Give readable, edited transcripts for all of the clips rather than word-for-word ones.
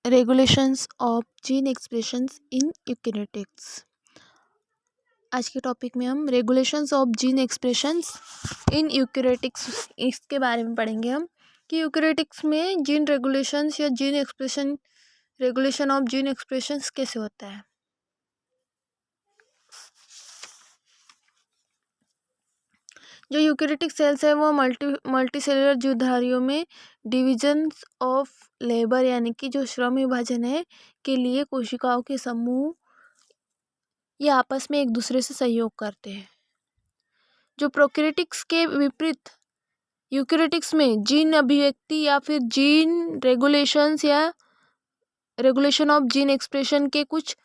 Regulations of gene expressions इन यूकेरियोटिक्स। आज के topic में हम रेगुलेशंस ऑफ जीन एक्सप्रेशंस इन यूकेरियोटिक्स इसके बारे में पढ़ेंगे हम कि यूकेरियोटिक्स में जीन रेगुलेशंस या gene expression regulation of gene expressions कैसे होता है। जो यूकेरियोटिक सेल्स है वो मल्टीसेलुलर जीवधारियों में डिविजन्स ऑफ लेबर यानी कि जो श्रम विभाजन है के लिए कोशिकाओं के समूह ये आपस में एक दूसरे से सहयोग करते हैं। जो प्रोकैरियोटिक्स के विपरीत यूकेरियोटिक्स में जीन अभिव्यक्ति या फिर जीन रेगुलेशंस या रेगुलेशन ऑफ जीन एक्सप्रेशन के कुछ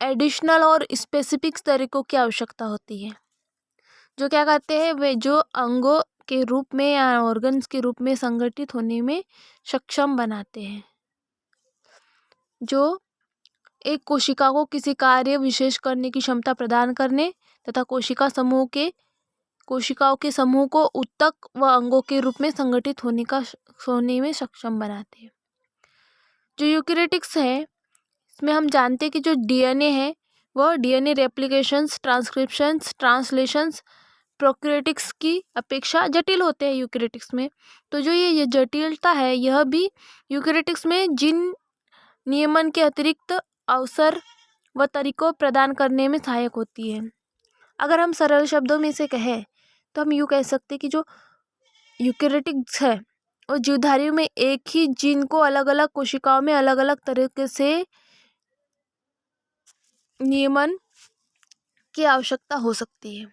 एडिशनल और स्पेसिफिक तरीकों की आवश्यकता होती है। जो क्या करते हैं वे जो अंगों के रूप में या ऑर्गन्स के रूप में संगठित होने में सक्षम बनाते हैं। जो एक कोशिका को किसी कार्य विशेष करने की क्षमता प्रदान करने तथा कोशिकाओं के समूह को ऊतक व अंगों के रूप में संगठित होने में सक्षम बनाते हैं। जो यूकेरियोटिक्स है इसमें हम जानते हैं कि जो डीएनए है वह डीएनए रेप्लिकेशंस, ट्रांसक्रिप्शंस, ट्रांसलेशंस प्रोकैरियोटिक्स की अपेक्षा जटिल होते हैं यूकेरियोटिक्स में। तो जो ये जटिलता है यह भी यूकेरियोटिक्स में जीन नियमन के अतिरिक्त अवसर व तरीकों प्रदान करने में सहायक होती है। अगर हम सरल शब्दों में इसे कहें तो हम यूँ कह सकते हैं कि जो यूकेरियोटिक्स है वो जीवधारियों में एक ही जीन को अलग अलग कोशिकाओं में अलग अलग तरीके से नियमन की आवश्यकता हो सकती है।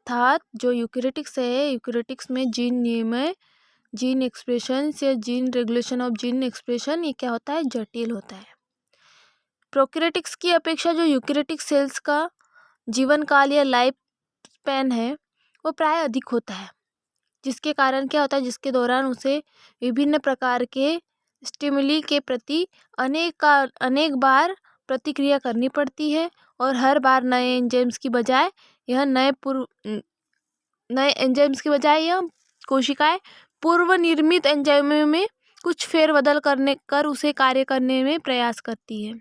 अर्थात जो यूकेरियोटिक्स है यूकेरियोटिक्स में जीन नियमन, जीन एक्सप्रेशन या gene regulation of gene expression ये क्या होता है, जटिल होता है। प्रोकैरियोटिक्स की अपेक्षा जो यूकेरियोटिक सेल्स का जीवन काल या लाइफ स्पैन है वो प्राय अधिक होता है, जिसके कारण क्या होता है, जिसके दौरान उसे विभिन्न प्रकार के स्टिमुली के प्रति अनेक बार प्रतिक्रिया करनी पड़ती है और हर बार नए एंजाइम्स की बजाय यह कोशिकाएं पूर्व निर्मित एंजाइमों में कुछ फेरबदल कर उसे कार्य करने में प्रयास करती है।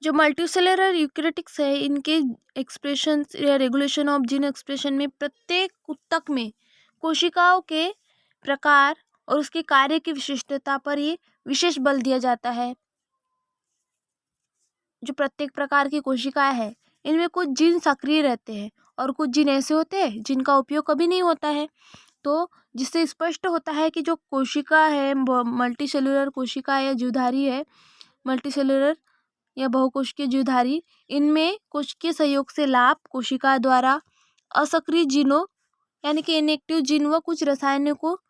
जो मल्टीसेलुलर यूकेरियोटिक्स है इनके एक्सप्रेशन या रेगुलेशन ऑफ जीन एक्सप्रेशन में प्रत्येक ऊतक में कोशिकाओं के प्रकार और उसके कार्य की विशिष्टता पर ये विशेष बल दिया जाता है। जो प्रत्येक प्रकार की कोशिकाएं है इनमें कुछ जीन सक्रिय रहते हैं और कुछ जीन ऐसे होते हैं जिनका उपयोग कभी नहीं होता है। तो जिससे स्पष्ट होता है कि जो कोशिका है मल्टीसेलुलर कोशिका या जीवधारी है, मल्टीसेलुलर या बहुकोशिकीय जीवधारी, इनमें कोशिकीय सहयोग से लाभ कोशिका द्वारा असक्रिय जीनों यानी कि इनएक्टिव जीन व कुछ रसायनों को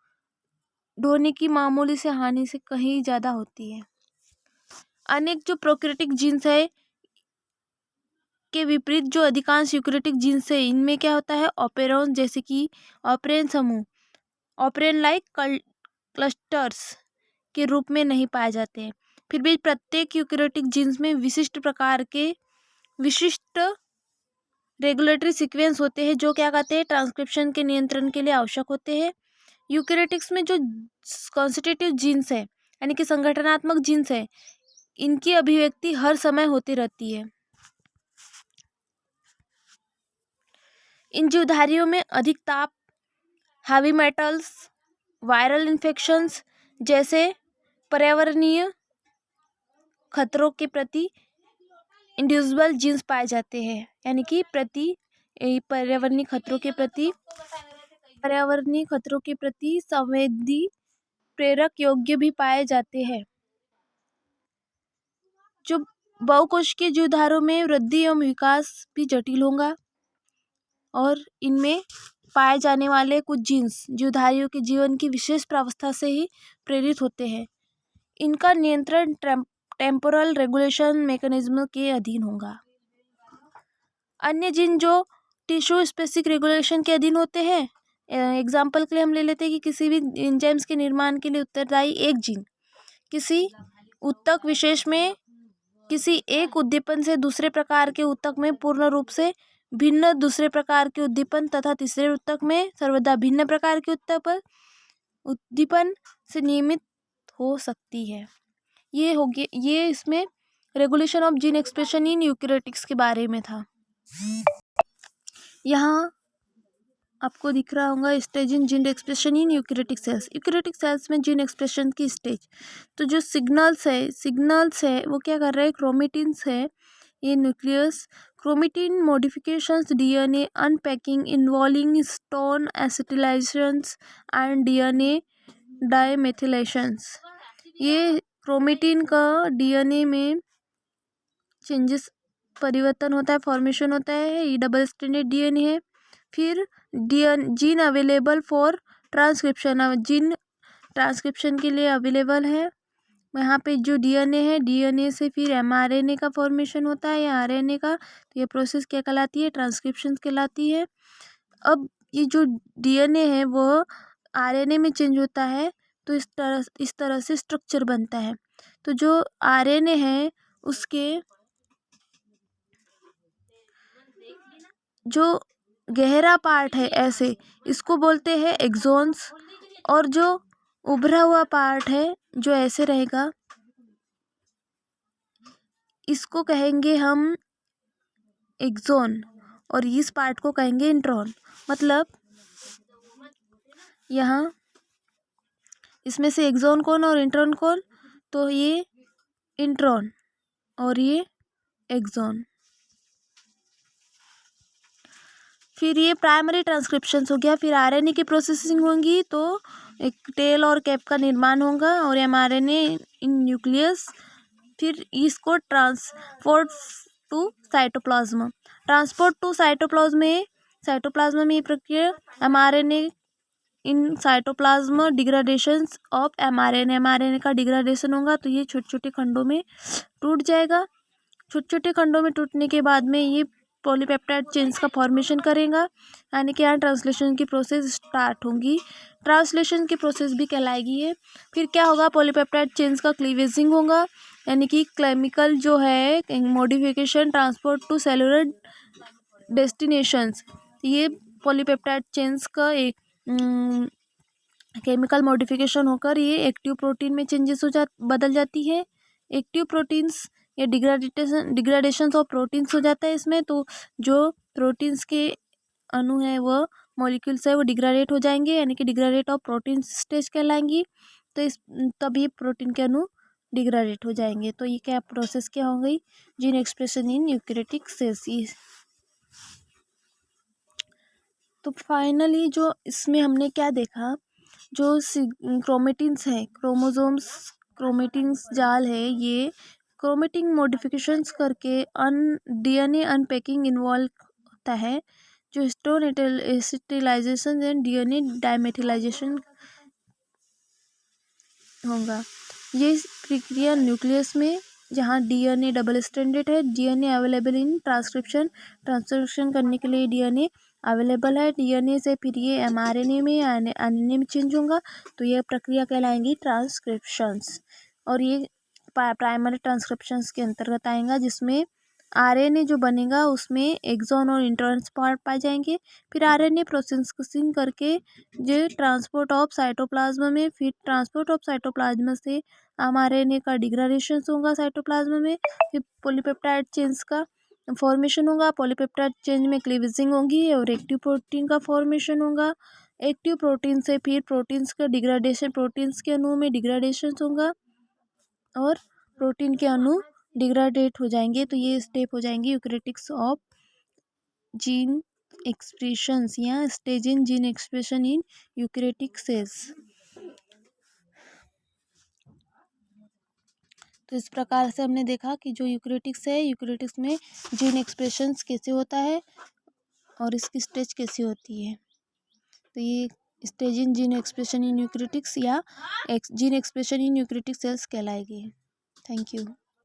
ढोने की मामूली से हानि से कहीं ज़्यादा होती है। अनेक जो प्रोकैरियोटिक जीन्स है के विपरीत जो अधिकांश यूकेरियोटिक जीन्स है इनमें क्या होता है, ऑपेरॉन जैसे कि ऑपरेन समूह ऑपरेन लाइक क्लस्टर्स के रूप में नहीं पाए जाते हैं। फिर भी प्रत्येक यूकेरियोटिक जीन्स में विशिष्ट रेगुलेटरी सीक्वेंस होते हैं जो क्या कहते हैं, ट्रांसक्रिप्शन के नियंत्रण के लिए आवश्यक होते हैं। यूकेरियोटिक्स में जो कॉन्स्टिट्यूटिव जीन्स है यानी कि संगठनात्मक जीन्स है इनकी अभिव्यक्ति हर समय होती रहती है। इन जीवधारियों में अधिक ताप, हैवी मेटल्स, वायरल इन्फेक्शंस जैसे पर्यावरणीय खतरों के प्रति इंड्यूसिबल जीन्स पाए जाते हैं यानी कि पर्यावरणीय खतरों के प्रति संवेदी प्रेरक योग्य भी पाए जाते हैं। जो बहुकोशिकीय जीवधारों में वृद्धि एवं विकास भी जटिल होगा और इनमें पाए जाने वाले कुछ जीन्स जीवधारियों के जीवन की विशेष प्रावस्था से ही प्रेरित होते हैं। इनका नियंत्रण टेम्पोरल रेगुलेशन मैकेनिज्म के अधीन होगा। अन्य जीन जो टिश्यू स्पेसिफिक रेगुलेशन के अधीन होते हैं। एग्जाम्पल के लिए हम ले लेते हैं कि किसी भी एंजाइम्स के निर्माण के लिए उत्तरदायी एक जीन किसी ऊतक विशेष में किसी एक उद्दीपन से दूसरे प्रकार के ऊतक में पूर्ण रूप से भिन्न दूसरे प्रकार के उद्दीपन तथा तीसरे ऊतक में सर्वदा भिन्न प्रकार के उद्दीपन से नियमित हो सकती है। ये हो गया, ये इसमें regulation of gene expression in eukaryotics के बारे में था। यहाँ आपको दिख रहा होगा stage in gene expression in eukaryotic cells. Eukaryotic cells में जीन एक्सप्रेशन की स्टेज, तो जो सिग्नल्स है वो क्या कर रहे हैं, क्रोमेटिन्स है, ये nucleus chromatin modifications, DNA unpacking involving histone acetylations and DNA demethylations. ये क्रोमेटिन का डीएनए में चेंजेस परिवर्तन होता है, फॉर्मेशन होता है, ये डबल स्ट्रैंडेड डीएनए है। फिर gene available for transcription, gene transcription के लिए अवेलेबल है। यहाँ पे जो डीएनए है, डीएनए से फिर एमआरएनए का फॉर्मेशन होता है या आरएनए का, तो ये प्रोसेस क्या कहलाती है, ट्रांसक्रिप्शन कहलाती है। अब ये जो डीएनए है वो आरएनए में चेंज होता है, तो इस तरह से स्ट्रक्चर बनता है। तो जो आरएनए है उसके जो गहरा पार्ट है ऐसे, इसको बोलते हैं एक्सॉन्स, और जो उभरा हुआ पार्ट है जो ऐसे रहेगा इसको कहेंगे हम एक्सॉन, और इस पार्ट को कहेंगे इंट्रॉन। मतलब यहाँ इसमें से एक्सॉन कौन और इंट्रॉन कौन, तो ये इंट्रॉन और ये एक्सॉन। फिर ये प्राइमरी ट्रांसक्रिप्शंस हो गया। फिर आरएनए की प्रोसेसिंग होगी तो एक टेल और कैप का निर्माण होगा, और एमआरएनए इन न्यूक्लियस। फिर इसको transport to cytoplasm, transport to cytoplasm में ये प्रक्रिया mRNA in cytoplasm degradations of mRNA का डिग्रेडेशन होगा, तो ये छोटे छोटे खंडों में टूट जाएगा। छोटे छोटे खंडों में टूटने के बाद में ये पॉलीपेप्टाइड चेन्स का फॉर्मेशन करेगा, यानी कि यहाँ ट्रांसलेशन की प्रोसेस स्टार्ट होगी। ट्रांसलेशन की प्रोसेस भी कहलाएगी है। फिर क्या होगा, पॉलीपेप्टाइड चेन्स का क्लीवेजिंग होगा, यानी कि केमिकल जो है modification transport to cellular destinations. ये पॉलीपेप्टाइड चेन्स का एक केमिकल मॉडिफिकेशन होकर ये एक्टिव प्रोटीन में चेंजेस बदल जाती है। एक्टिव प्रोटीन्स या डिग्रेडेशन ऑफ प्रोटीन्स हो जाता है इसमें, तो जो प्रोटीन्स के अणु है वो मॉलिक्यूल्स है वो डिग्रेडेट हो जाएंगे, यानी कि डिग्रेडेट ऑफ प्रोटीन स्टेज कहलाएंगी। तो इस तब ये प्रोटीन के अणु डिग्रेडेट हो जाएंगे। तो ये क्या प्रोसेस क्या हो गई, gene expression in eukaryotic sales. तो फाइनली जो इसमें हमने क्या देखा, जो क्रोमेटिन्स है, क्रोमेटिन्स जाल है, ये क्रोमेटिन मॉडिफिकेशंस करके डीएनए अनपैकिंग इन्वॉल्व होता है, जो स्टोन एसिटिलाइजेशन एंड डीएनए डाइमेथिलाइजेशन होगा। ये प्रक्रिया न्यूक्लियस में, जहाँ डीएनए डबल स्ट्रैंडेड है, डीएनए अवेलेबल इन ट्रांसक्रिप्शन करने के लिए डीएनए अवेलेबल है, डीएनए से फिर ये एमआरएनए में या आरएनए में चेंज होगा, तो ये प्रक्रिया कहलाएंगी ट्रांसक्रिप्शंस। और ये प्राइमरी ट्रांसक्रिप्शंस के अंतर्गत आएगा, जिसमें आरएनए जो बनेगा उसमें एक्सॉन और इंट्रॉन्स पार्ट पाए जाएंगे। फिर आरएनए प्रोसेसिंग करके जो ट्रांसपोर्ट ऑफ साइटोप्लाज्म में, फिर ट्रांसपोर्ट ऑफ साइटोप्लाज्म से एमआरएनए का डिग्रेडेशन होगा साइटोप्लाज्म में। फिर पॉलीपेप्टाइड चेन्स का फॉर्मेशन होगा, पॉलीपेप्टाइड चेन में क्लीवेजिंग होगी और एक्टिव प्रोटीन का फॉर्मेशन होगा। एक्टिव प्रोटीन से फिर प्रोटीन्स का डिग्रेडेशन, प्रोटीन्स के अणु में डिग्रेडेशन होगा और प्रोटीन के अणु डिग्रेडेट हो जाएंगे। तो ये स्टेप हो जाएंगे यूकेरियोटिक्स ऑफ जीन एक्सप्रेशंस या stage in gene expression in eukaryotic sales. तो इस प्रकार से हमने देखा कि जो यूकेरियोटिक्स है, यूकेरियोटिक्स में जीन एक्सप्रेशंस कैसे होता है और इसकी स्टेज कैसी होती है। तो ये stage in gene expression in eukaryotics या gene expression in eukaryotic cells कहलाएगी। Thank you.